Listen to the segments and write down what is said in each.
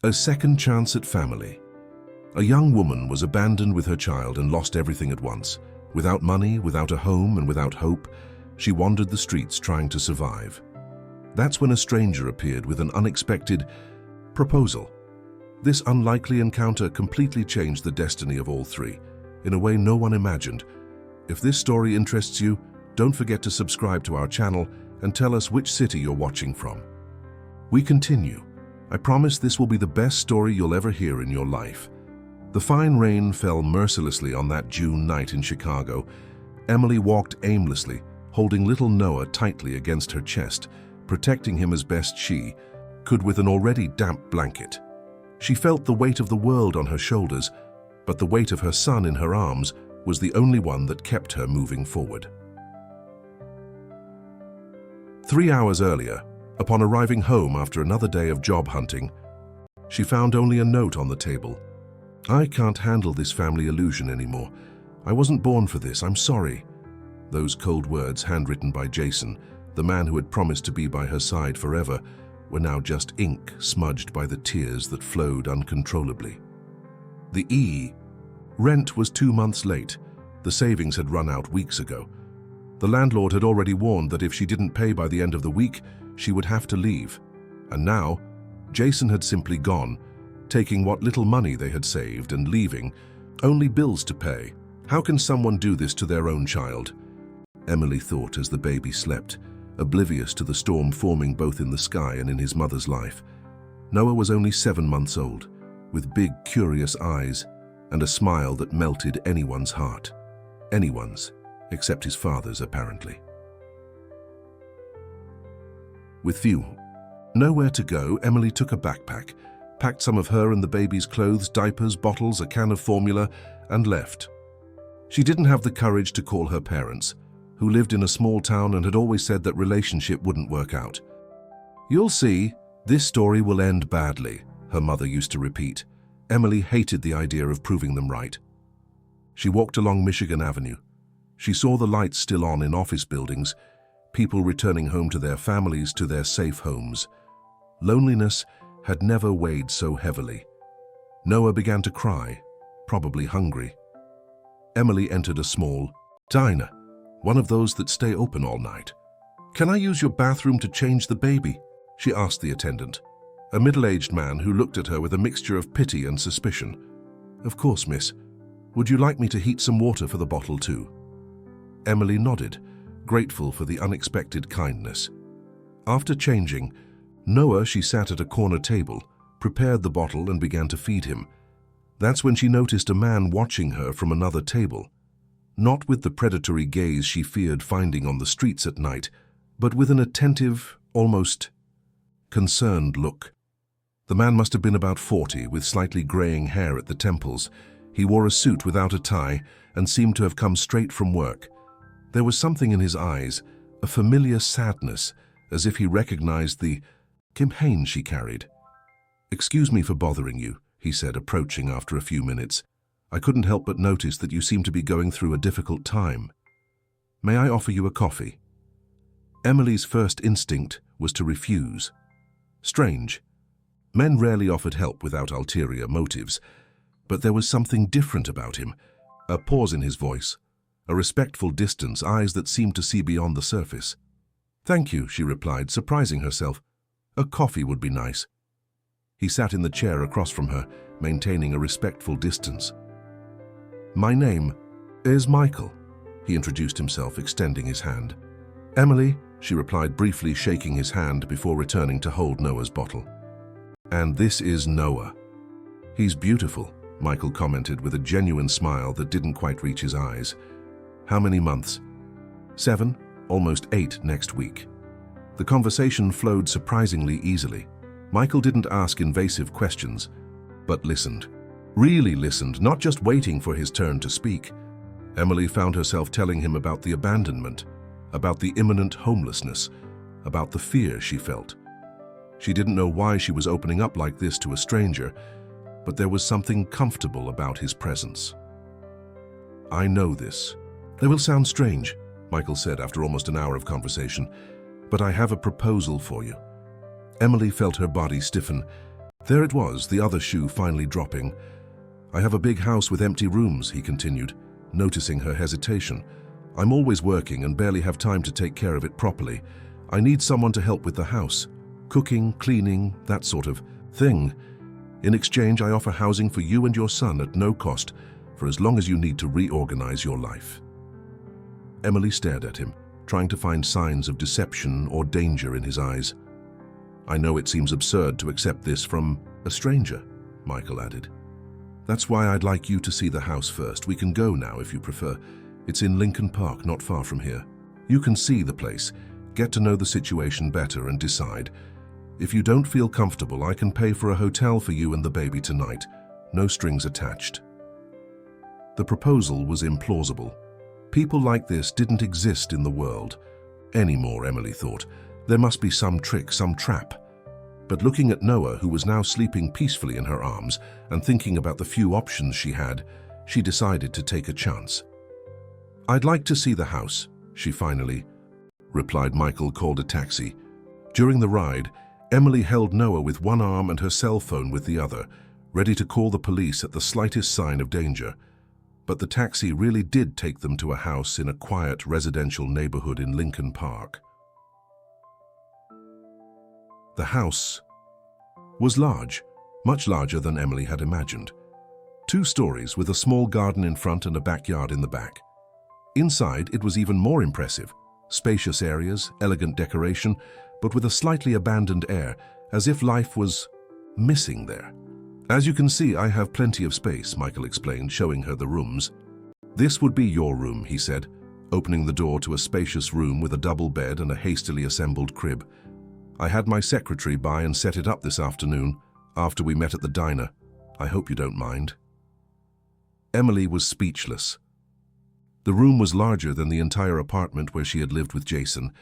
A second chance at family. A young woman was abandoned with her child and lost everything at once. Without money, without a home, and without hope, she wandered the streets trying to survive. That's when a stranger appeared with an unexpected proposal. This unlikely encounter completely changed the destiny of all three, in a way no one imagined. If this story interests you, don't forget to subscribe to our channel and tell us which city you're watching from. We continue. I promise this will be the best story you'll ever hear in your life. The fine rain fell mercilessly on that June night in Chicago. Emily walked aimlessly, holding little Noah tightly against her chest, protecting him as best she could with an already damp blanket. She felt the weight of the world on her shoulders, but the weight of her son in her arms was the only one that kept her moving forward. 3 hours earlier, upon arriving home after another day of job hunting, she found only a note on the table. "I can't handle this family illusion anymore. I wasn't born for this, I'm sorry." Those cold words, handwritten by Jason, the man who had promised to be by her side forever, were now just ink smudged by the tears that flowed uncontrollably. The E. Rent was 2 months late. The savings had run out weeks ago. The landlord had already warned that if she didn't pay by the end of the week, she would have to leave. And now, Jason had simply gone, taking what little money they had saved and leaving only bills to pay. How can someone do this to their own child? Emily thought as the baby slept, oblivious to the storm forming both in the sky and in his mother's life. Noah was only 7 months old, with big, curious eyes and a smile that melted anyone's heart. Anyone's, except his father's, apparently. With nowhere to go, Emily took a backpack, packed some of her and the baby's clothes, diapers, bottles, a can of formula, and left. She didn't have the courage to call her parents, who lived in a small town and had always said that relationship wouldn't work out. "You'll see, this story will end badly," her mother used to repeat. Emily hated the idea of proving them right. She walked along Michigan Avenue. She saw the lights still on in office buildings, people returning home to their families, to their safe homes. Loneliness had never weighed so heavily. Noah began to cry, probably hungry. Emily entered a small diner, one of those that stay open all night. "Can I use your bathroom to change the baby?" she asked the attendant, a middle-aged man who looked at her with a mixture of pity and suspicion. "Of course, miss. Would you like me to heat some water for the bottle too?" Emily nodded, grateful for the unexpected kindness. After changing, she sat at a corner table, prepared the bottle and began to feed him. That's when she noticed a man watching her from another table. Not with the predatory gaze she feared finding on the streets at night, but with an attentive, almost concerned look. The man must have been about 40, with slightly graying hair at the temples. He wore a suit without a tie and seemed to have come straight from work. There was something in his eyes, a familiar sadness, as if he recognized the Kim Haines she carried. "Excuse me for bothering you," he said, approaching after a few minutes. "I couldn't help but notice that you seem to be going through a difficult time. May I offer you a coffee?" Emily's first instinct was to refuse. Strange. Men rarely offered help without ulterior motives, but there was something different about him. A pause in his voice, a respectful distance, eyes that seemed to see beyond the surface. "Thank you," she replied, surprising herself. "A coffee would be nice." He sat in the chair across from her, maintaining a respectful distance. "My name is Michael," he introduced himself, extending his hand. "Emily," she replied briefly, shaking his hand before returning to hold Noah's bottle. "And this is Noah. He's beautiful," Michael commented with a genuine smile that didn't quite reach his eyes. "How many months?" 7, almost 8 next week." The conversation flowed surprisingly easily. Michael didn't ask invasive questions, but listened. Really listened, not just waiting for his turn to speak. Emily found herself telling him about the abandonment, about the imminent homelessness, about the fear she felt. She didn't know why she was opening up like this to a stranger, but there was something comfortable about his presence. "I know this. It will sound strange," Michael said after almost an hour of conversation, "but I have a proposal for you." Emily felt her body stiffen. There it was, the other shoe finally dropping. "I have a big house with empty rooms," he continued, noticing her hesitation. "I'm always working and barely have time to take care of it properly. I need someone to help with the house. Cooking, cleaning, that sort of thing. In exchange, I offer housing for you and your son at no cost, for as long as you need to reorganize your life." Emily stared at him, trying to find signs of deception or danger in his eyes. "I know it seems absurd to accept this from a stranger," Michael added. "That's why I'd like you to see the house first. We can go now if you prefer. It's in Lincoln Park, not far from here. You can see the place, get to know the situation better and decide. If you don't feel comfortable, I can pay for a hotel for you and the baby tonight. No strings attached." The proposal was implausible. People like this didn't exist in the world anymore, Emily thought. There must be some trick, some trap. But looking at Noah, who was now sleeping peacefully in her arms, and thinking about the few options she had, she decided to take a chance. "I'd like to see the house," she finally replied. Michael called a taxi. During the ride, Emily held Noah with one arm and her cell phone with the other, ready to call the police at the slightest sign of danger. But the taxi really did take them to a house in a quiet residential neighborhood in Lincoln Park. The house was large, much larger than Emily had imagined. 2 stories with a small garden in front and a backyard in the back. Inside, it was even more impressive. Spacious areas, elegant decoration, but with a slightly abandoned air, as if life was missing there. "As you can see, I have plenty of space," Michael explained, showing her the rooms. "This would be your room," he said, opening the door to a spacious room with a double bed and a hastily assembled crib. "I had my secretary by and set it up this afternoon, after we met at the diner. I hope you don't mind." Emily was speechless. The room was larger than the entire apartment where she had lived with Jason.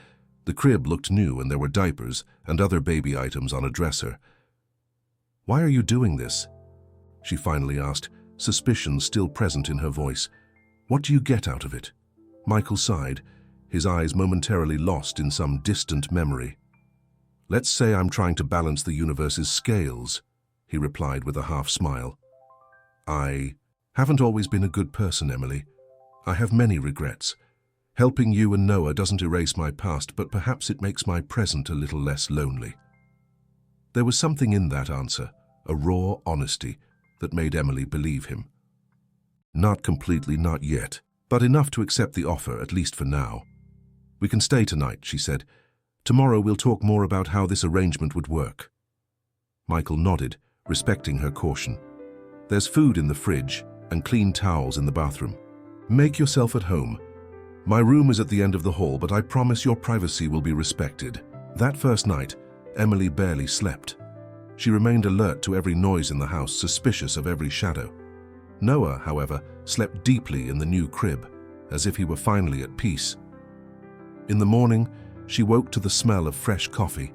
The crib looked new and there were diapers and other baby items on a dresser. "Why are you doing this?" she finally asked, suspicion still present in her voice. "What do you get out of it?" Michael sighed, his eyes momentarily lost in some distant memory. "Let's say I'm trying to balance the universe's scales," he replied with a half smile. "I haven't always been a good person, Emily. I have many regrets. Helping you and Noah doesn't erase my past, but perhaps it makes my present a little less lonely." There was something in that answer, a raw honesty, that made Emily believe him. "Not completely, not yet, but enough to accept the offer, at least for now. We can stay tonight," she said. "Tomorrow we'll talk more about how this arrangement would work." Michael nodded, respecting her caution. "There's food in the fridge and clean towels in the bathroom. Make yourself at home. My room is at the end of the hall, but I promise your privacy will be respected." That first night, Emily barely slept. She remained alert to every noise in the house, suspicious of every shadow. Noah, however, slept deeply in the new crib, as if he were finally at peace. In the morning, she woke to the smell of fresh coffee.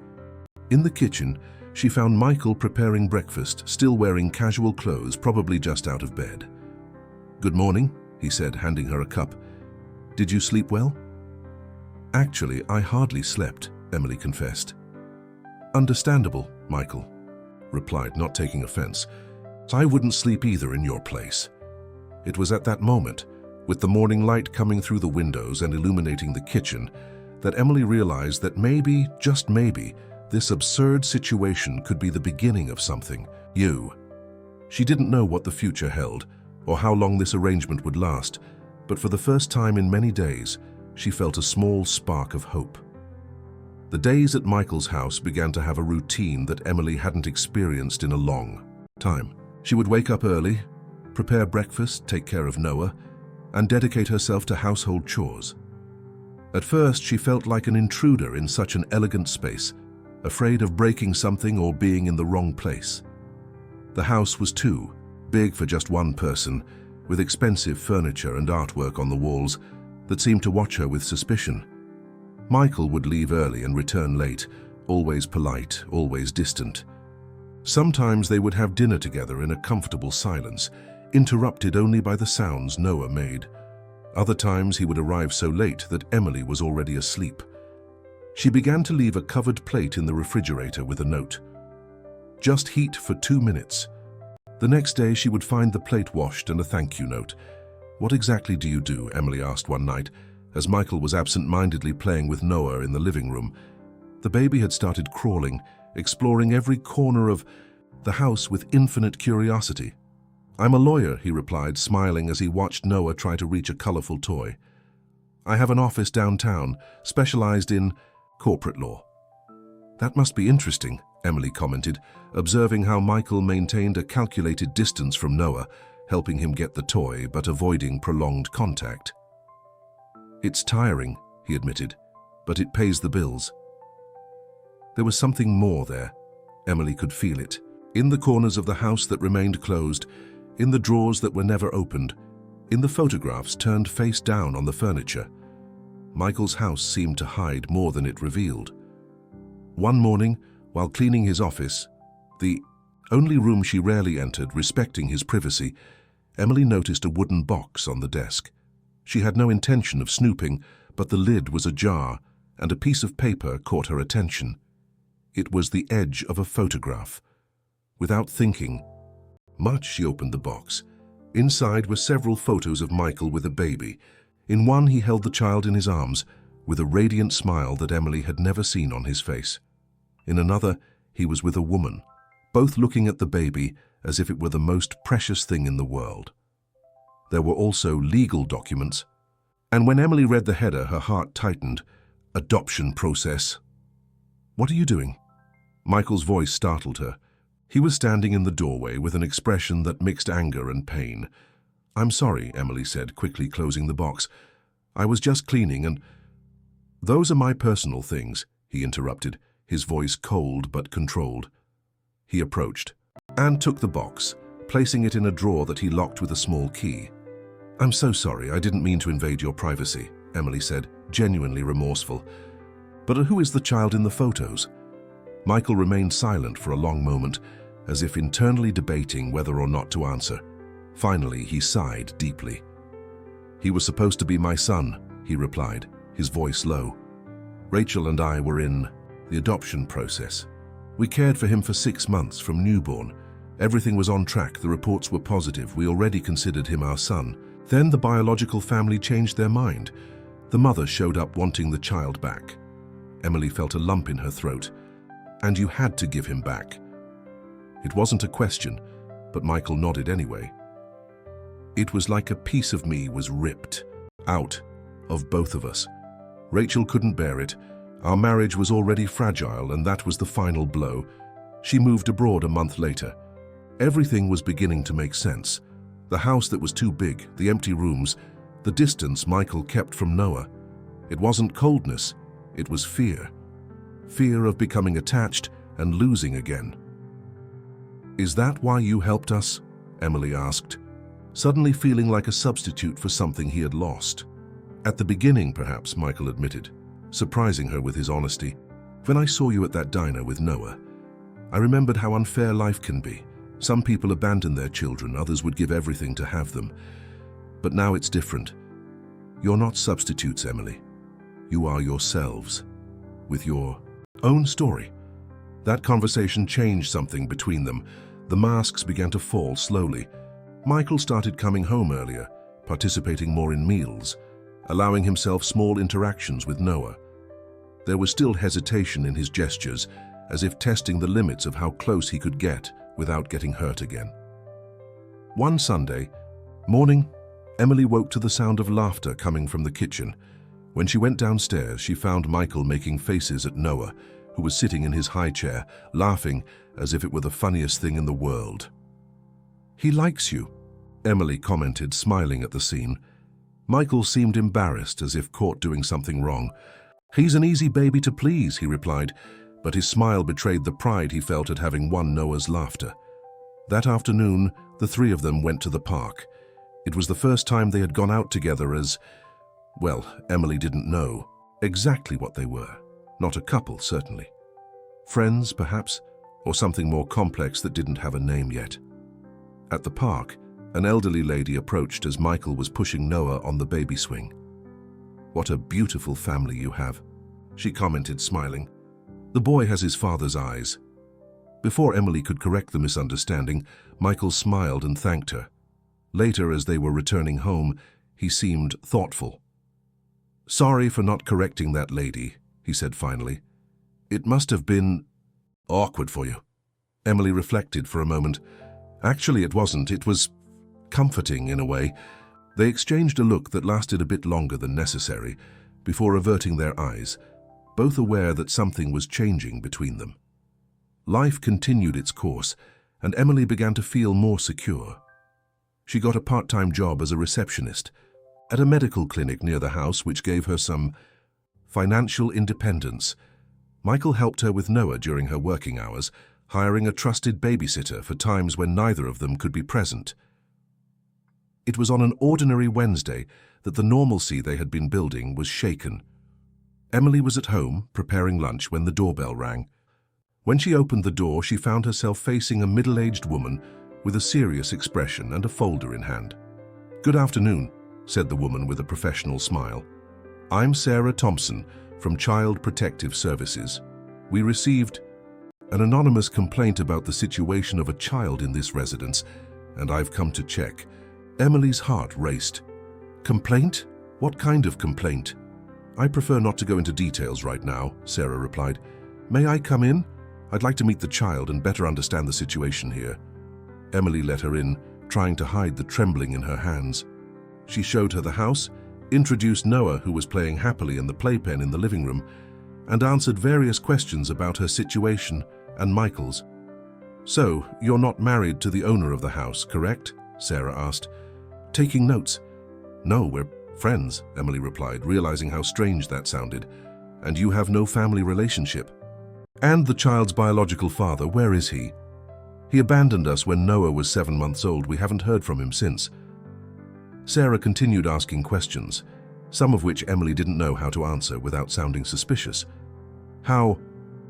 In the kitchen, she found Michael preparing breakfast, still wearing casual clothes, probably just out of bed. "Good morning," he said, handing her a cup. "Did you sleep well?" "Actually, I hardly slept," Emily confessed. "Understandable," Michael replied, not taking offense. "I wouldn't sleep either in your place." It was at that moment, with the morning light coming through the windows and illuminating the kitchen, that Emily realized that maybe, just maybe, this absurd situation could be the beginning of something new. She didn't know what the future held, or how long this arrangement would last, but for the first time in many days, she felt a small spark of hope. The days at Michael's house began to have a routine that Emily hadn't experienced in a long time. She would wake up early, prepare breakfast, take care of Noah, and dedicate herself to household chores. At first, she felt like an intruder in such an elegant space, afraid of breaking something or being in the wrong place. The house was too big for just one person, with expensive furniture and artwork on the walls that seemed to watch her with suspicion. Michael would leave early and return late, always polite, always distant. Sometimes they would have dinner together in a comfortable silence, interrupted only by the sounds Noah made. Other times he would arrive so late that Emily was already asleep. She began to leave a covered plate in the refrigerator with a note. Just heat for 2 minutes. The next day she would find the plate washed and a thank you note. What exactly do you do? Emily asked one night, as Michael was absent-mindedly playing with Noah in the living room. The baby had started crawling, exploring every corner of the house with infinite curiosity. I'm a lawyer, he replied, smiling as he watched Noah try to reach a colorful toy. I have an office downtown, specialized in corporate law. That must be interesting, Emily commented, observing how Michael maintained a calculated distance from Noah, helping him get the toy but avoiding prolonged contact. It's tiring, he admitted, but it pays the bills. There was something more there. Emily could feel it. In the corners of the house that remained closed, in the drawers that were never opened, in the photographs turned face down on the furniture. Michael's house seemed to hide more than it revealed. One morning, while cleaning his office, the only room she rarely entered, respecting his privacy, Emily noticed a wooden box on the desk. She had no intention of snooping, but the lid was ajar, and a piece of paper caught her attention. It was the edge of a photograph. Without thinking much, she opened the box. Inside were several photos of Michael with a baby. In one, he held the child in his arms, with a radiant smile that Emily had never seen on his face. In another, he was with a woman, both looking at the baby as if it were the most precious thing in the world. There were also legal documents, and when Emily read the header, her heart tightened. Adoption process. What are you doing? Michael's voice startled her. He was standing in the doorway with an expression that mixed anger and pain. I'm sorry, Emily said, quickly closing the box. I was just cleaning and... Those are my personal things, he interrupted, his voice cold but controlled. He approached and took the box, placing it in a drawer that he locked with a small key. I'm so sorry, I didn't mean to invade your privacy, Emily said, genuinely remorseful. But who is the child in the photos? Michael remained silent for a long moment, as if internally debating whether or not to answer. Finally, he sighed deeply. He was supposed to be my son, he replied, his voice low. Rachel and I were in the adoption process. We cared for him for 6 months from newborn. Everything was on track, the reports were positive, we already considered him our son. Then the biological family changed their mind. The mother showed up wanting the child back. Emily felt a lump in her throat. And you had to give him back. It wasn't a question, but Michael nodded anyway. It was like a piece of me was ripped out of both of us. Rachel couldn't bear it. Our marriage was already fragile, and that was the final blow. She moved abroad a month later. Everything was beginning to make sense. The house that was too big, the empty rooms, the distance Michael kept from Noah. It wasn't coldness, it was fear. Fear of becoming attached and losing again. Is that why you helped us? Emily asked, suddenly feeling like a substitute for something he had lost. At the beginning, perhaps, Michael admitted, surprising her with his honesty. When I saw you at that diner with Noah, I remembered how unfair life can be. Some people abandon their children, others would give everything to have them. But now it's different. You're not substitutes, Emily. You are yourselves, with your own story. That conversation changed something between them. The masks began to fall slowly. Michael started coming home earlier, participating more in meals, allowing himself small interactions with Noah. There was still hesitation in his gestures, as if testing the limits of how close he could get without getting hurt again. One Sunday morning, Emily woke to the sound of laughter coming from the kitchen. When she went downstairs, she found Michael making faces at Noah, who was sitting in his high chair, laughing as if it were the funniest thing in the world. He likes you, Emily commented, smiling at the scene. Michael seemed embarrassed, as if caught doing something wrong. He's an easy baby to please, he replied, but his smile betrayed the pride he felt at having won Noah's laughter. That afternoon, the three of them went to the park. It was the first time they had gone out together as, well, Emily didn't know exactly what they were. Not a couple, certainly. Friends, perhaps, or something more complex that didn't have a name yet. At the park, an elderly lady approached as Michael was pushing Noah on the baby swing. What a beautiful family you have, she commented, smiling. The boy has his father's eyes. Before Emily could correct the misunderstanding, Michael smiled and thanked her. Later, as they were returning home, he seemed thoughtful. "Sorry for not correcting that lady," he said finally. "It must have been awkward for you." Emily reflected for a moment. Actually, it wasn't. It was comforting in a way. They exchanged a look that lasted a bit longer than necessary, before averting their eyes, both aware that something was changing between them. Life continued its course, and Emily began to feel more secure. She got a part-time job as a receptionist at a medical clinic near the house, which gave her some financial independence. Michael helped her with Noah during her working hours, hiring a trusted babysitter for times when neither of them could be present. It was on an ordinary Wednesday that the normalcy they had been building was shaken. Emily was at home, preparing lunch, when the doorbell rang. When she opened the door, she found herself facing a middle-aged woman with a serious expression and a folder in hand. "Good afternoon," said the woman with a professional smile. "I'm Sarah Thompson from Child Protective Services. We received an anonymous complaint about the situation of a child in this residence, and I've come to check." Emily's heart raced. "Complaint? What kind of complaint?" "I prefer not to go into details right now," Sarah replied. "May I come in? I'd like to meet the child and better understand the situation here." Emily let her in, trying to hide the trembling in her hands. She showed her the house, introduced Noah, who was playing happily in the playpen in the living room, and answered various questions about her situation and Michael's. "So, you're not married to the owner of the house, correct?" Sarah asked. "Taking notes." "No, we're friends," Emily replied, realizing how strange that sounded. "And you have no family relationship?" "And the child's biological father, where is he?" "He abandoned us when Noah was 7 months old. We haven't heard from him since." Sarah continued asking questions, some of which Emily didn't know how to answer without sounding suspicious. How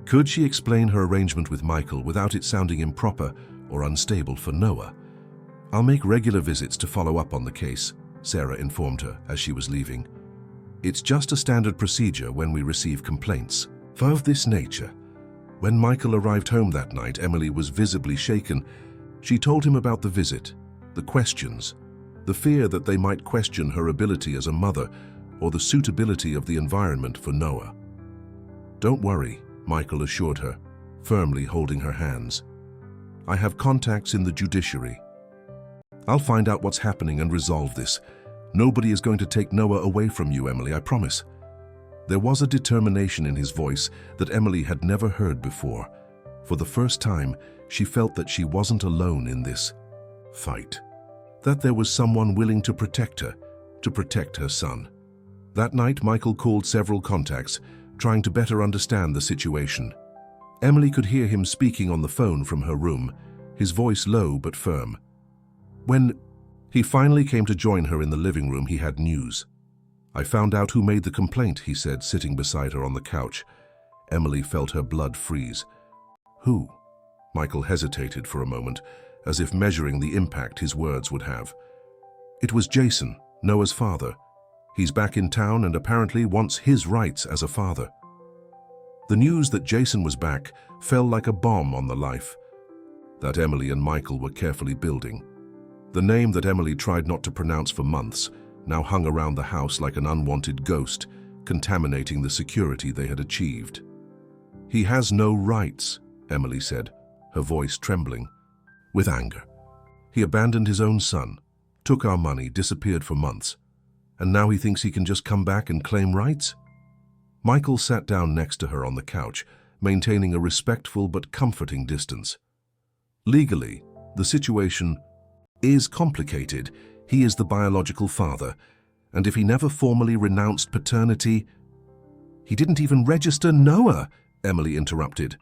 could she explain her arrangement with Michael without it sounding improper or unstable for Noah? "I'll make regular visits to follow up on the case," Sarah informed her as she was leaving. "It's just a standard procedure when we receive complaints of this nature." When Michael arrived home that night, Emily was visibly shaken. She told him about the visit, the questions, the fear that they might question her ability as a mother or the suitability of the environment for Noah. "Don't worry," Michael assured her, firmly holding her hands. "I have contacts in the judiciary. I'll find out what's happening and resolve this. Nobody is going to take Noah away from you, Emily, I promise." There was a determination in his voice that Emily had never heard before. For the first time, she felt that she wasn't alone in this fight, that there was someone willing to protect her son. That night, Michael called several contacts, trying to better understand the situation. Emily could hear him speaking on the phone from her room, his voice low but firm. When he finally came to join her in the living room, he had news. "I found out who made the complaint," he said, sitting beside her on the couch. Emily felt her blood freeze. "Who?" Michael hesitated for a moment, as if measuring the impact his words would have. "It was Jason, Noah's father. He's back in town and apparently wants his rights as a father." The news that Jason was back fell like a bomb on the life that Emily and Michael were carefully building. The name that Emily tried not to pronounce for months now hung around the house like an unwanted ghost, contaminating the security they had achieved. "He has no rights," Emily said, her voice trembling with anger. "He abandoned his own son, took our money, disappeared for months, and now he thinks he can just come back and claim rights?" Michael sat down next to her on the couch, maintaining a respectful but comforting distance. "Legally, the situation is complicated. He is the biological father, and if he never formally renounced paternity—" "He didn't even register Noah," Emily interrupted.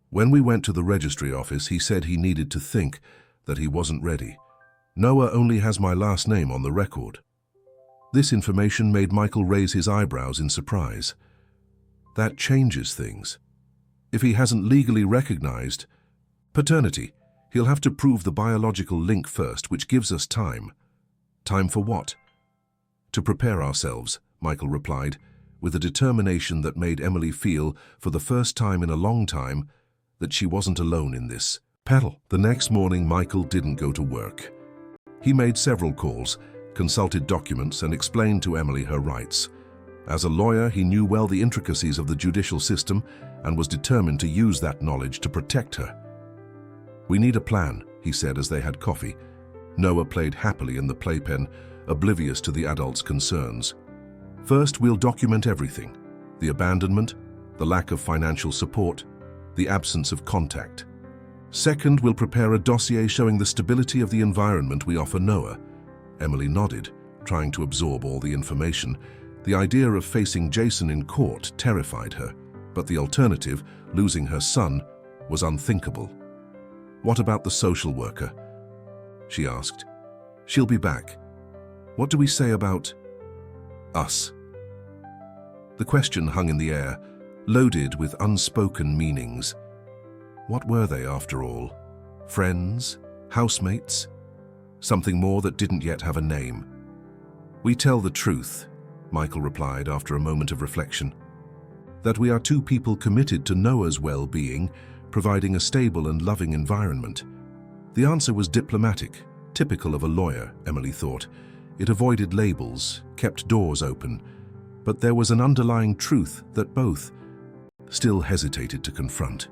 "When we went to the registry office, he said he needed to think, that he wasn't ready. Noah only has my last name on the record." This information made Michael raise his eyebrows in surprise. That changes things. If he hasn't legally recognized paternity, he'll have to prove the biological link first, which gives us time. "Time for what?" "To prepare ourselves," Michael replied, with a determination that made Emily feel, for the first time in a long time, that she wasn't alone in this. Pedal. The next morning, Michael didn't go to work. He made several calls, consulted documents, and explained to Emily her rights. As a lawyer, he knew well the intricacies of the judicial system and was determined to use that knowledge to protect her. "We need a plan," he said as they had coffee. Noah played happily in the playpen, oblivious to the adults' concerns. "First, we'll document everything: the abandonment, the lack of financial support, the absence of contact. Second, we'll prepare a dossier showing the stability of the environment we offer Noah." Emily nodded, trying to absorb all the information. The idea of facing Jason in court terrified her, but the alternative, losing her son, was unthinkable. "What about the social worker?" she asked. "She'll be back. What do we say about us?" The question hung in the air, loaded with unspoken meanings. What were they, after all? Friends? Housemates? Something more that didn't yet have a name. "We tell the truth," Michael replied after a moment of reflection. "That we are two people committed to Noah's well-being, providing a stable and loving environment." The answer was diplomatic, typical of a lawyer, Emily thought. It avoided labels, kept doors open, but there was an underlying truth that both still hesitated to confront.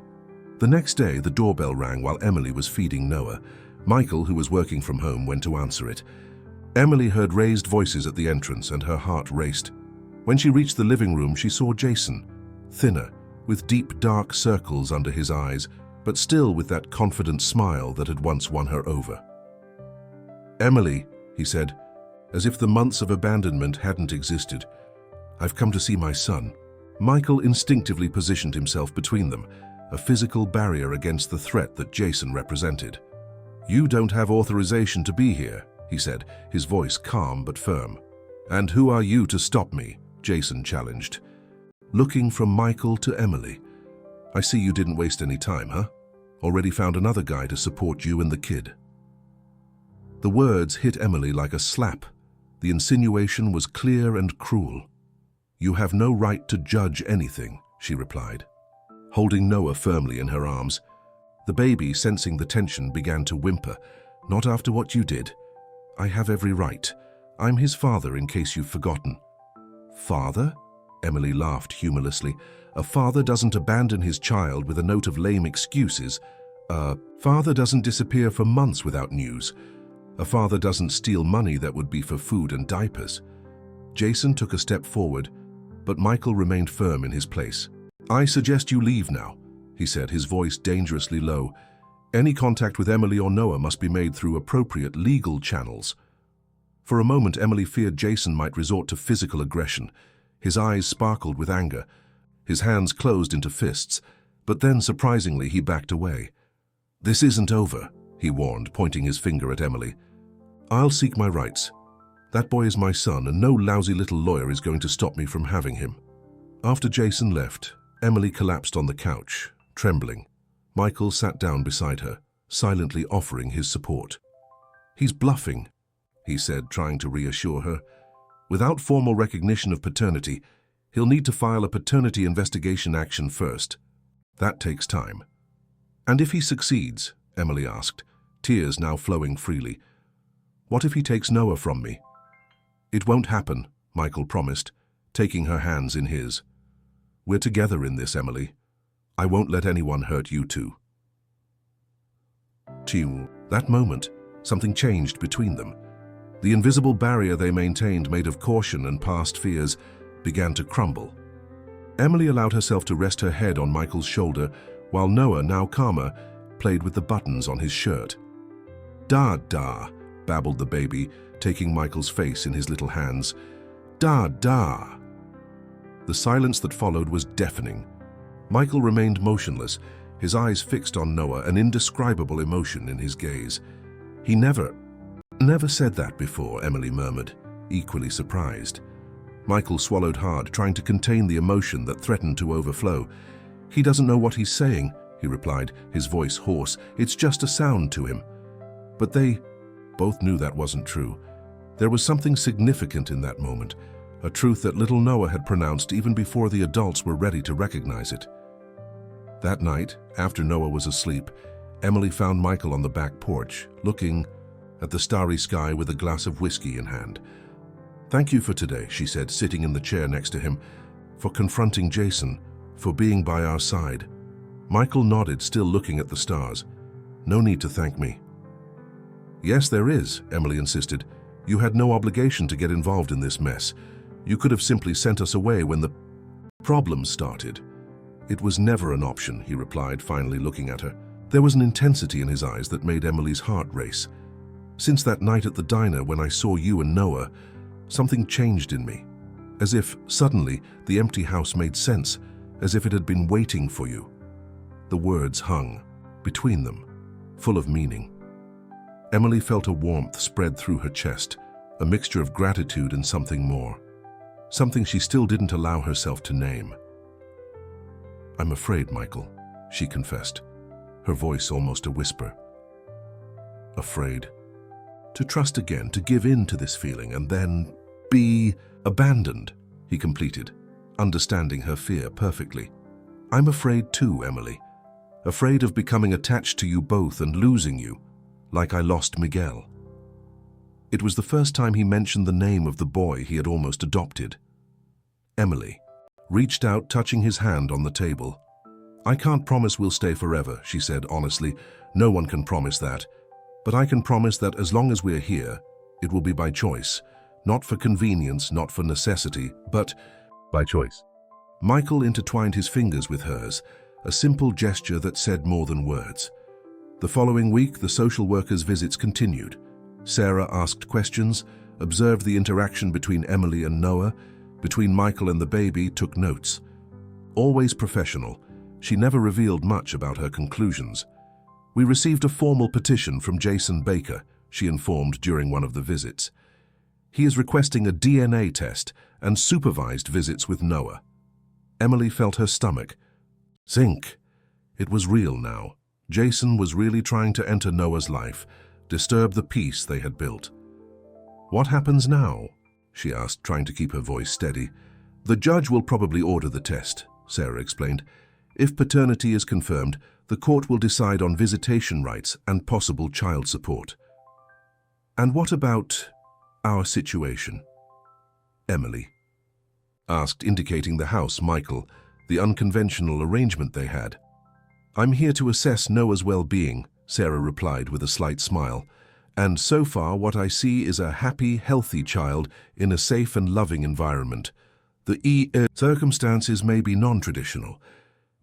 The next day, the doorbell rang while Emily was feeding Noah. Michael, who was working from home, went to answer it. Emily heard raised voices at the entrance and her heart raced. When she reached the living room, she saw Jason, thinner, with deep dark circles under his eyes, but still with that confident smile that had once won her over. "Emily," he said, as if the months of abandonment hadn't existed, "I've come to see my son." Michael instinctively positioned himself between them, a physical barrier against the threat that Jason represented. "You don't have authorization to be here," he said, his voice calm but firm. "And who are you to stop me?" Jason challenged. Looking from Michael to Emily. "I see you didn't waste any time, huh? Already found another guy to support you and the kid." The words hit Emily like a slap. The insinuation was clear and cruel. "You have no right to judge anything," she replied, holding Noah firmly in her arms. The baby, sensing the tension, began to whimper. "Not after what you did. I have every right. I'm his father, in case you've forgotten." "Father?" Emily laughed humorlessly. "A father doesn't abandon his child with a note of lame excuses. A father doesn't disappear for months without news. A father doesn't steal money that would be for food and diapers." Jason took a step forward, but Michael remained firm in his place. "I suggest you leave now," he said, his voice dangerously low. "Any contact with Emily or Noah must be made through appropriate legal channels." For a moment, Emily feared Jason might resort to physical aggression. His eyes sparkled with anger. His hands closed into fists, but then, surprisingly, he backed away. "This isn't over," he warned, pointing his finger at Emily. "I'll seek my rights. That boy is my son, and no lousy little lawyer is going to stop me from having him." After Jason left, Emily collapsed on the couch, trembling. Michael sat down beside her, silently offering his support. "He's bluffing," he said, trying to reassure her. "Without formal recognition of paternity, he'll need to file a paternity investigation action first. That takes time." "And if he succeeds?" Emily asked, tears now flowing freely. "What if he takes Noah from me?" "It won't happen," Michael promised, taking her hands in his. "We're together in this, Emily. I won't let anyone hurt you too." That moment, something changed between them. The invisible barrier they maintained, made of caution and past fears, began to crumble. Emily allowed herself to rest her head on Michael's shoulder, while Noah, now calmer, played with the buttons on his shirt. "Da," babbled the baby, taking Michael's face in his little hands. "Da." The silence that followed was deafening. Michael remained motionless, his eyes fixed on Noah, an indescribable emotion in his gaze. "He never said that before," Emily murmured, equally surprised. Michael swallowed hard, trying to contain the emotion that threatened to overflow. "He doesn't know what he's saying," he replied, his voice hoarse. "It's just a sound to him." But they both knew that wasn't true. There was something significant in that moment, a truth that little Noah had pronounced even before the adults were ready to recognize it. That night, after Noah was asleep, Emily found Michael on the back porch, looking at the starry sky with a glass of whiskey in hand. "Thank you for today," she said, sitting in the chair next to him, "for confronting Jason, for being by our side." Michael nodded, still looking at the stars. "No need to thank me." "Yes, there is," Emily insisted. "You had no obligation to get involved in this mess. You could have simply sent us away when the problems started." "It was never an option," he replied, finally looking at her. There was an intensity in his eyes that made Emily's heart race. "Since that night at the diner when I saw you and Noah, something changed in me. As if, suddenly, the empty house made sense, as if it had been waiting for you." The words hung between them, full of meaning. Emily felt a warmth spread through her chest, a mixture of gratitude and something more. Something she still didn't allow herself to name. "I'm afraid, Michael," she confessed, her voice almost a whisper. "Afraid. To trust again, to give in to this feeling, and then be abandoned," he completed, understanding her fear perfectly. "I'm afraid too, Emily. Afraid of becoming attached to you both and losing you, like I lost Miguel." It was the first time he mentioned the name of the boy he had almost adopted. Emily reached out, touching his hand on the table. "I can't promise we'll stay forever," she said honestly. "No one can promise that. But I can promise that as long as we're here, it will be by choice. Not for convenience, not for necessity, but by choice." Michael intertwined his fingers with hers, a simple gesture that said more than words. The following week, the social worker's visits continued. Sarah asked questions, observed the interaction between Emily and Noah, between Michael and the baby, took notes. Always professional, she never revealed much about her conclusions. "We received a formal petition from Jason Baker," she informed during one of the visits. "He is requesting a DNA test and supervised visits with Noah." Emily felt her stomach sink. It was real now. Jason was really trying to enter Noah's life, disturb the peace they had built. "What happens now?" she asked, trying to keep her voice steady. "The judge will probably order the test," Sarah explained. "If paternity is confirmed, the court will decide on visitation rights and possible child support." "And what about our situation?" Emily asked, indicating the house, Michael, the unconventional arrangement they had. "I'm here to assess Noah's well-being," Sarah replied with a slight smile. "And so far what I see is a happy, healthy child in a safe and loving environment. The circumstances may be non-traditional,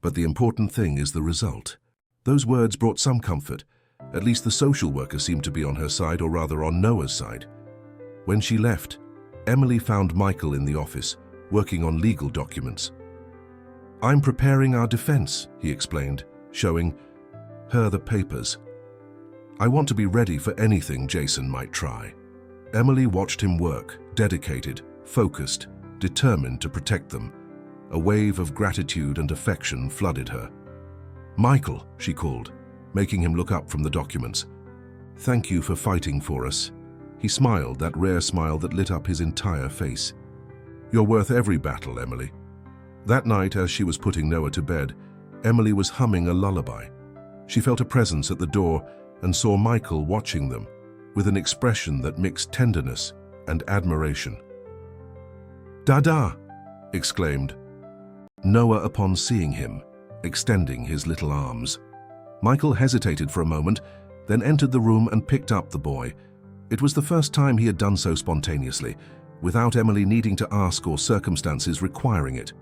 but the important thing is the result." Those words brought some comfort. At least the social worker seemed to be on her side, or rather on Noah's side. When she left, Emily found Michael in the office, working on legal documents. "I'm preparing our defense," he explained, showing her the papers. "I want to be ready for anything Jason might try." Emily watched him work, dedicated, focused, determined to protect them. A wave of gratitude and affection flooded her. "Michael," she called, making him look up from the documents. "Thank you for fighting for us." He smiled, that rare smile that lit up his entire face. "You're worth every battle, Emily." That night, as she was putting Noah to bed, Emily was humming a lullaby. She felt a presence at the door and saw Michael watching them, with an expression that mixed tenderness and admiration. "Dada!" exclaimed Noah upon seeing him, extending his little arms. Michael hesitated for a moment, then entered the room and picked up the boy. It was the first time he had done so spontaneously, without Emily needing to ask or circumstances requiring it.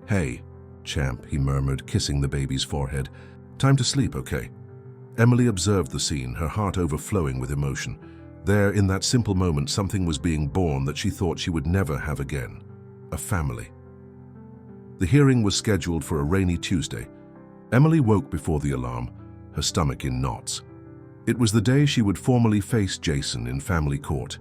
"Hey, champ," he murmured, kissing the baby's forehead. "Time to sleep, okay?" Emily observed the scene, her heart overflowing with emotion. There, in that simple moment, something was being born that she thought she would never have again. A family. The hearing was scheduled for a rainy Tuesday. Emily woke before the alarm, her stomach in knots. It was the day she would formally face Jason in family court.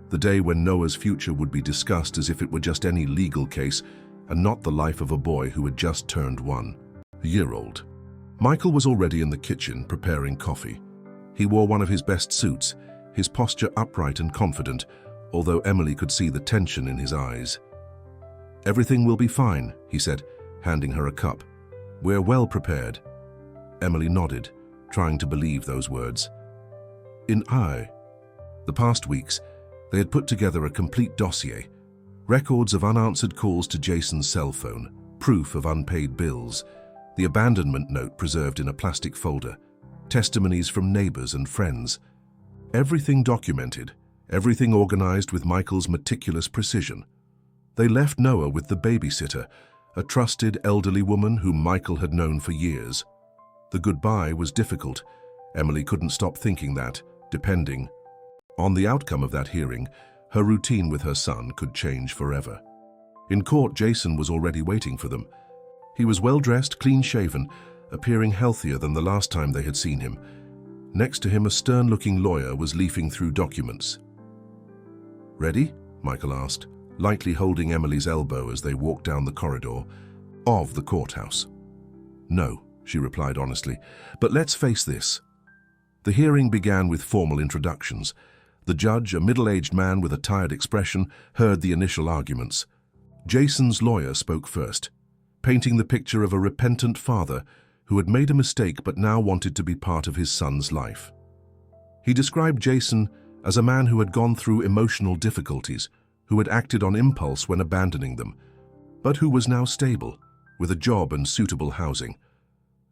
The day when Noah's future would be discussed as if it were just any legal case, and not the life of a boy who had just turned 1 year old. Michael was already in the kitchen preparing coffee. He wore one of his best suits, his posture upright and confident, although Emily could see the tension in his eyes. "Everything will be fine," he said, handing her a cup. "We're well prepared." Emily nodded, trying to believe those words. The past weeks, they had put together a complete dossier, records of unanswered calls to Jason's cell phone, proof of unpaid bills, the abandonment note preserved in a plastic folder, testimonies from neighbors and friends. Everything documented, everything organized with Michael's meticulous precision. They left Noah with the babysitter, a trusted elderly woman whom Michael had known for years. The goodbye was difficult. Emily couldn't stop thinking that, depending on the outcome of that hearing, her routine with her son could change forever. In court, Jason was already waiting for them. He was well-dressed, clean-shaven, appearing healthier than the last time they had seen him. Next to him, a stern-looking lawyer was leafing through documents. "Ready?" Michael asked, lightly holding Emily's elbow as they walked down the corridor of the courthouse. "No," she replied honestly, "but let's face this." The hearing began with formal introductions. The judge, a middle-aged man with a tired expression, heard the initial arguments. Jason's lawyer spoke first, painting the picture of a repentant father who had made a mistake but now wanted to be part of his son's life. He described Jason as a man who had gone through emotional difficulties, who had acted on impulse when abandoning them, but who was now stable, with a job and suitable housing.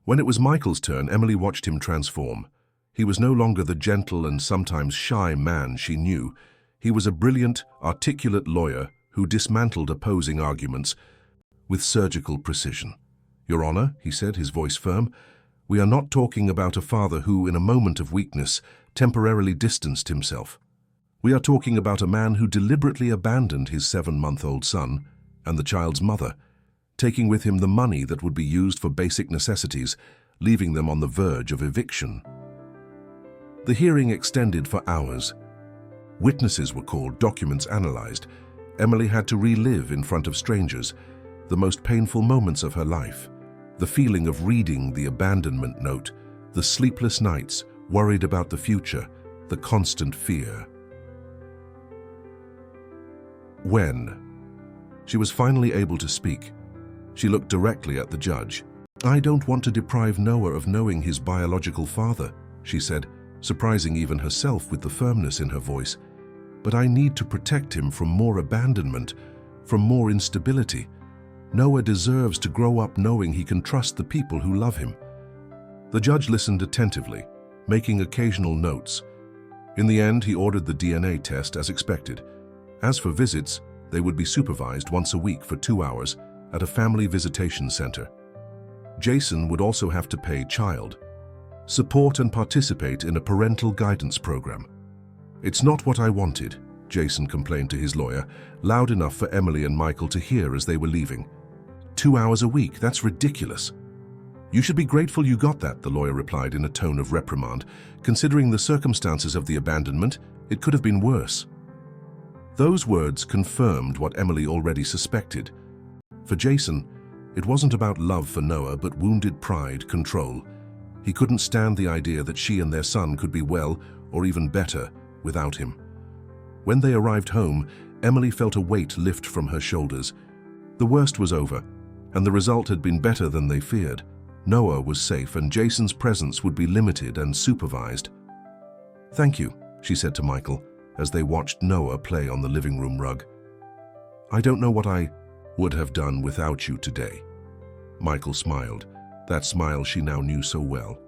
When it was Michael's turn, Emily watched him transform. He was no longer the gentle and sometimes shy man she knew. He was a brilliant, articulate lawyer who dismantled opposing arguments with surgical precision. "Your Honor," he said, his voice firm, "we are not talking about a father who, in a moment of weakness, temporarily distanced himself. We are talking about a man who deliberately abandoned his 7-month-old son and the child's mother, taking with him the money that would be used for basic necessities, leaving them on the verge of eviction." The hearing extended for hours. Witnesses were called, documents analyzed. Emily had to relive in front of strangers the most painful moments of her life, the feeling of reading the abandonment note, the sleepless nights, worried about the future, the constant fear. When she was finally able to speak, she looked directly at the judge. "I don't want to deprive Noah of knowing his biological father," she said, surprising even herself with the firmness in her voice. "But I need to protect him from more abandonment, from more instability. Noah deserves to grow up knowing he can trust the people who love him." The judge listened attentively, making occasional notes. In the end, he ordered the DNA test as expected. As for visits, they would be supervised once a week for 2 hours at a family visitation center. Jason would also have to pay child support and participate in a parental guidance program. "It's not what I wanted," Jason complained to his lawyer, loud enough for Emily and Michael to hear as they were leaving. 2 hours a week, that's ridiculous." "You should be grateful you got that," the lawyer replied in a tone of reprimand. "Considering the circumstances of the abandonment, it could have been worse." Those words confirmed what Emily already suspected. For Jason, it wasn't about love for Noah, but wounded pride, control. He couldn't stand the idea that she and their son could be well, or even better, without him. When they arrived home, Emily felt a weight lift from her shoulders. The worst was over, and the result had been better than they feared. Noah was safe, and Jason's presence would be limited and supervised. "Thank you," she said to Michael, as they watched Noah play on the living room rug. "I don't know what I would have done without you today." Michael smiled, that smile she now knew so well.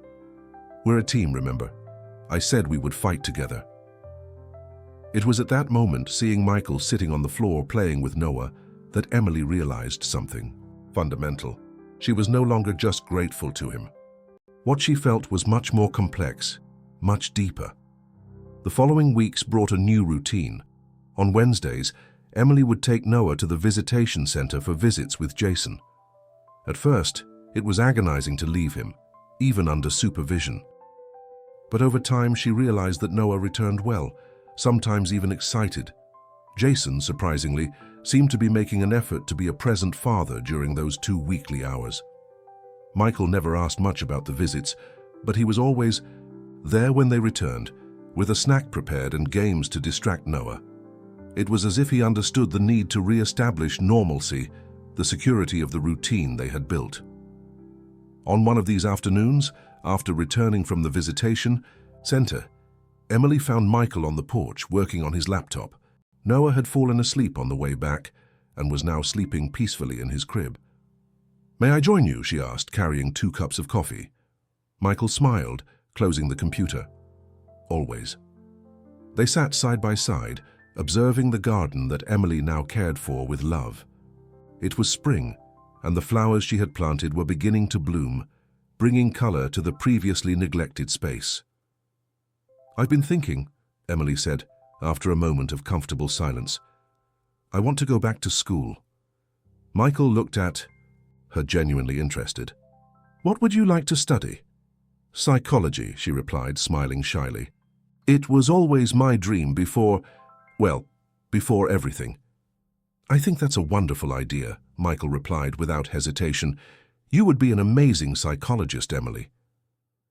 "We're a team, remember? I said we would fight together." It was at that moment, seeing Michael sitting on the floor playing with Noah, that Emily realized something fundamental. She was no longer just grateful to him. What she felt was much more complex, much deeper. The following weeks brought a new routine. On Wednesdays, Emily would take Noah to the visitation center for visits with Jason. At first, it was agonizing to leave him, even under supervision. But over time, she realized that Noah returned well, sometimes even excited. Jason, surprisingly, seemed to be making an effort to be a present father during those 2 weekly hours. Michael never asked much about the visits, but he was always there when they returned, with a snack prepared and games to distract Noah. It was as if he understood the need to re-establish normalcy, the security of the routine they had built. On one of these afternoons, after returning from the visitation center, Emily found Michael on the porch working on his laptop. Noah had fallen asleep on the way back and was now sleeping peacefully in his crib. "May I join you?" she asked, carrying 2 cups of coffee. Michael smiled, closing the computer. "Always." They sat side by side, observing the garden that Emily now cared for with love. It was spring, and the flowers she had planted were beginning to bloom, bringing color to the previously neglected space. "I've been thinking," Emily said, after a moment of comfortable silence. "I want to go back to school." Michael looked at her, genuinely interested. "What would you like to study?" "Psychology," she replied, smiling shyly. "It was always my dream before everything." "I think that's a wonderful idea," Michael replied without hesitation. "You would be an amazing psychologist, Emily."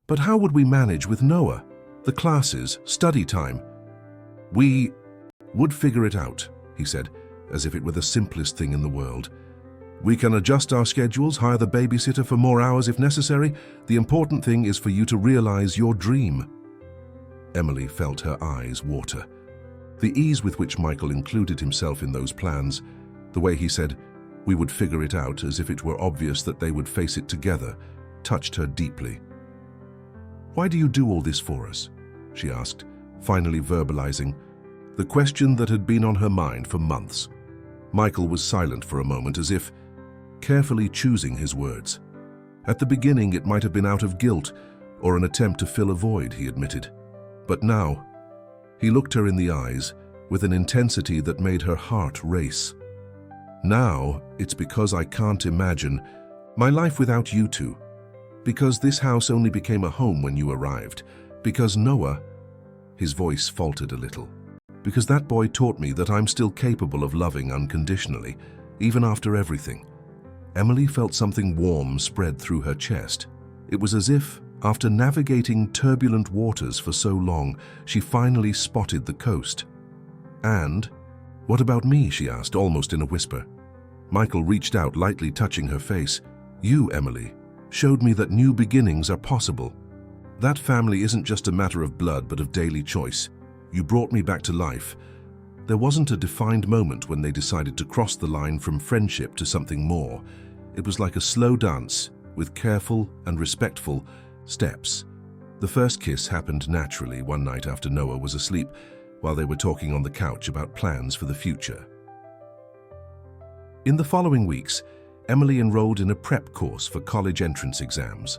"But how would we manage with Noah? The classes, study time?" "We would figure it out," he said, as if it were the simplest thing in the world. "We can adjust our schedules, hire the babysitter for more hours if necessary. The important thing is for you to realize your dream." Emily felt her eyes water. The ease with which Michael included himself in those plans, the way he said, "We would figure it out," as if it were obvious that they would face it together, touched her deeply. "Why do you do all this for us?" she asked, finally verbalizing the question that had been on her mind for months. Michael was silent for a moment, as if carefully choosing his words. At the beginning, it might have been out of guilt or an attempt to fill a void, he admitted. But now, he looked her in the eyes with an intensity that made her heart race. "Now, it's because I can't imagine my life without you two. Because this house only became a home when you arrived. Because Noah," his voice faltered a little, "because that boy taught me that I'm still capable of loving unconditionally, even after everything." Emily felt something warm spread through her chest. It was as if, after navigating turbulent waters for so long, she finally spotted the coast. "And what about me?" she asked, almost in a whisper. Michael reached out, lightly touching her face. "You, Emily, showed me that new beginnings are possible. That family isn't just a matter of blood, but of daily choice. You brought me back to life." There wasn't a defined moment when they decided to cross the line from friendship to something more. It was like a slow dance, with careful and respectful steps. The first kiss happened naturally one night after Noah was asleep, while they were talking on the couch about plans for the future. In the following weeks, Emily enrolled in a prep course for college entrance exams.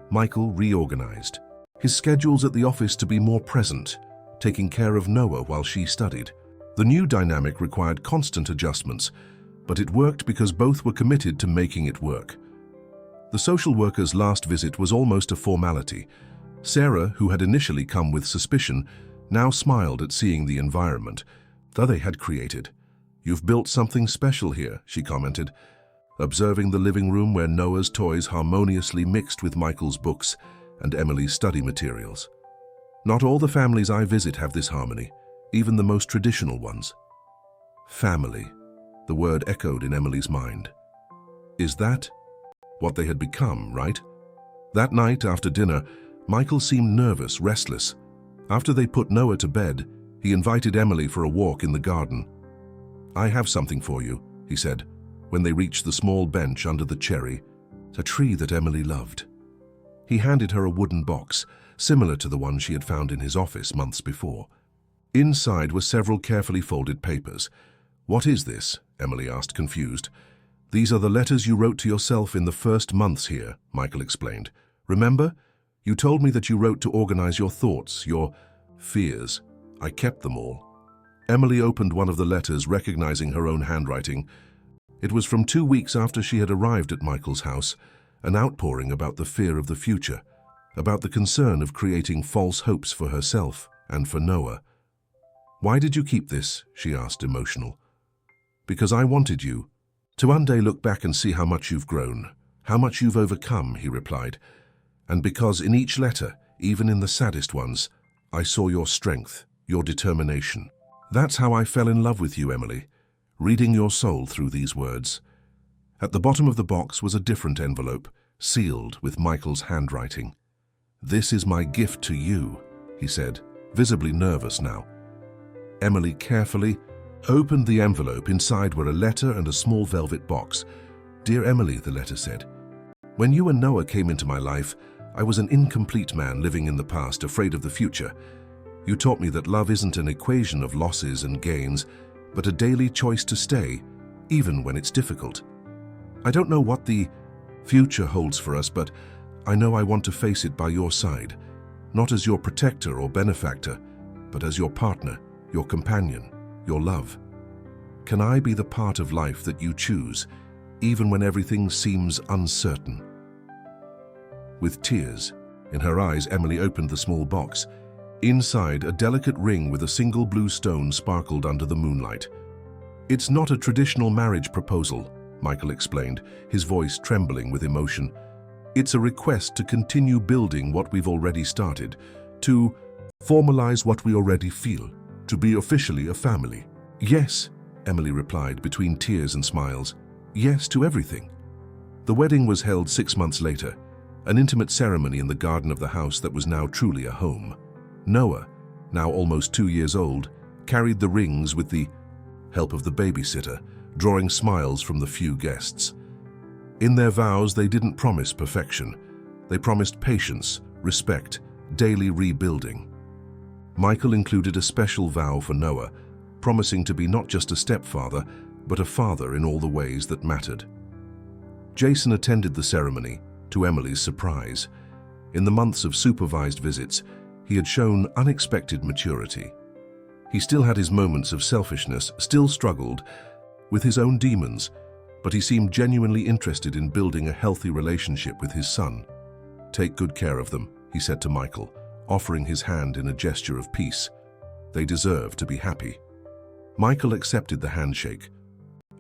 Michael reorganized his schedules at the office to be more present, taking care of Noah while she studied. The new dynamic required constant adjustments, but it worked because both were committed to making it work. The social worker's last visit was almost a formality. Sarah, who had initially come with suspicion, now smiled at seeing the environment that they had created. "You've built something special here," she commented, observing the living room where Noah's toys harmoniously mixed with Michael's books and Emily's study materials. "Not all the families I visit have this harmony, even the most traditional ones." Family. The word echoed in Emily's mind. Is that what they had become, right? That night after dinner, Michael seemed nervous, restless. After they put Noah to bed, he invited Emily for a walk in the garden. "I have something for you," he said, when they reached the small bench under the cherry, a tree that Emily loved. He handed her a wooden box, similar to the one she had found in his office months before. Inside were several carefully folded papers. "What is this?" Emily asked, confused. "These are the letters you wrote to yourself in the first months here," Michael explained. "Remember? You told me that you wrote to organize your thoughts, your fears. I kept them all." Emily opened one of the letters, recognizing her own handwriting. It was from 2 weeks after she had arrived at Michael's house, an outpouring about the fear of the future, about the concern of creating false hopes for herself and for Noah. "Why did you keep this?" she asked, emotional. "Because I wanted you to one day look back and see how much you've grown, how much you've overcome," he replied. "And because in each letter, even in the saddest ones, I saw your strength, your determination. That's how I fell in love with you, Emily, reading your soul through these words." At the bottom of the box was a different envelope, sealed with Michael's handwriting. "This is my gift to you," he said, visibly nervous now. Emily carefully opened the envelope. Inside were a letter and a small velvet box. "Dear Emily," the letter said, "when you and Noah came into my life, I was an incomplete man living in the past, afraid of the future. You taught me that love isn't an equation of losses and gains, but a daily choice to stay, even when it's difficult. I don't know what the future holds for us, but I know I want to face it by your side, not as your protector or benefactor, but as your partner, your companion, your love. Can I be the part of life that you choose, even when everything seems uncertain?" With tears in her eyes, Emily opened the small box. Inside, a delicate ring with a single blue stone sparkled under the moonlight. "It's not a traditional marriage proposal," Michael explained, his voice trembling with emotion. "It's a request to continue building what we've already started, to formalize what we already feel, to be officially a family." "Yes," Emily replied between tears and smiles. "Yes to everything." The wedding was held 6 months later, an intimate ceremony in the garden of the house that was now truly a home. Noah, now almost 2 years old, carried the rings with the help of the babysitter, drawing smiles from the few guests. In their vows, they didn't promise perfection. They promised patience, respect, daily rebuilding. Michael included a special vow for Noah, promising to be not just a stepfather, but a father in all the ways that mattered. Jason attended the ceremony, to Emily's surprise. In the months of supervised visits, he had shown unexpected maturity. He still had his moments of selfishness, still struggled with his own demons, but he seemed genuinely interested in building a healthy relationship with his son. "Take good care of them," he said to Michael, offering his hand in a gesture of peace. "They deserve to be happy." Michael accepted the handshake,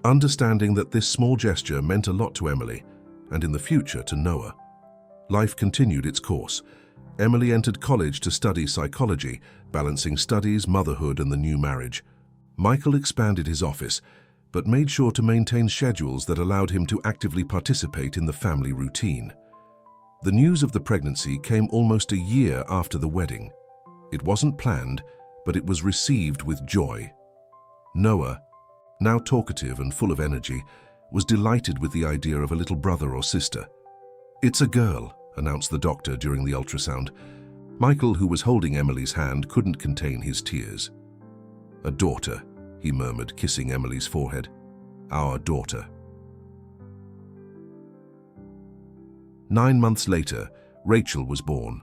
understanding that this small gesture meant a lot to Emily, and in the future to Noah. Life continued its course. Emily entered college to study psychology, balancing studies, motherhood, and the new marriage. Michael expanded his office, but made sure to maintain schedules that allowed him to actively participate in the family routine. The news of the pregnancy came almost a year after the wedding. It wasn't planned, but it was received with joy. Noah, now talkative and full of energy, was delighted with the idea of a little brother or sister. "It's a girl," announced the doctor during the ultrasound. Michael, who was holding Emily's hand, couldn't contain his tears. "A daughter," he murmured, kissing Emily's forehead. "Our daughter." 9 months later, Rachel was born,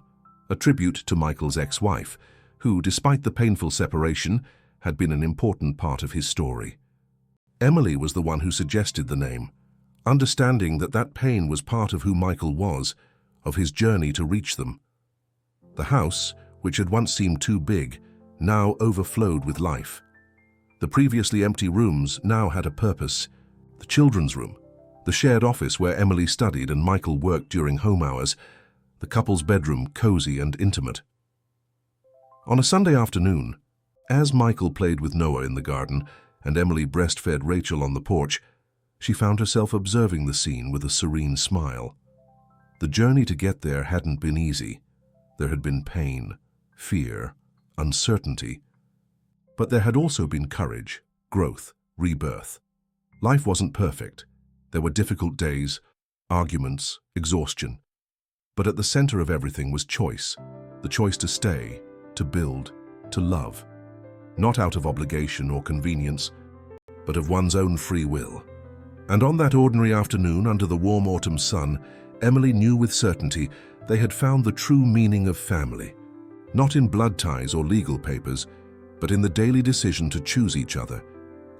a tribute to Michael's ex-wife, who, despite the painful separation, had been an important part of his story. Emily was the one who suggested the name, understanding that that pain was part of who Michael was, of his journey to reach them. The house, which had once seemed too big, now overflowed with life. The previously empty rooms now had a purpose. The children's room, the shared office where Emily studied and Michael worked during home hours, the couple's bedroom cozy and intimate. On a Sunday afternoon, as Michael played with Noah in the garden and Emily breastfed Rachel on the porch, she found herself observing the scene with a serene smile. The journey to get there hadn't been easy. There had been pain, fear, uncertainty. But there had also been courage, growth, rebirth. Life wasn't perfect. There were difficult days, arguments, exhaustion. But at the center of everything was choice, the choice to stay, to build, to love. Not out of obligation or convenience, but of one's own free will. And on that ordinary afternoon under the warm autumn sun, Emily knew with certainty they had found the true meaning of family, not in blood ties or legal papers, but in the daily decision to choose each other,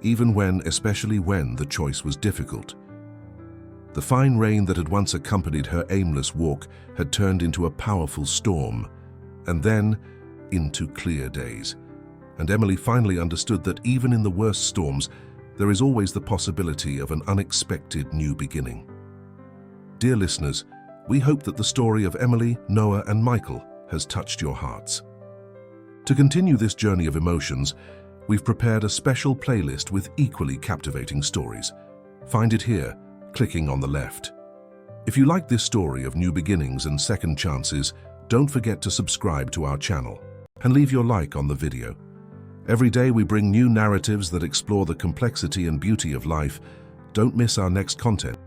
even when, especially when, the choice was difficult. The fine rain that had once accompanied her aimless walk had turned into a powerful storm, and then into clear days. And Emily finally understood that even in the worst storms, there is always the possibility of an unexpected new beginning. Dear listeners, we hope that the story of Emily, Noah, and Michael has touched your hearts. To continue this journey of emotions, we've prepared a special playlist with equally captivating stories. Find it here, clicking on the left. If you like this story of new beginnings and second chances, don't forget to subscribe to our channel and leave your like on the video. Every day we bring new narratives that explore the complexity and beauty of life. Don't miss our next content.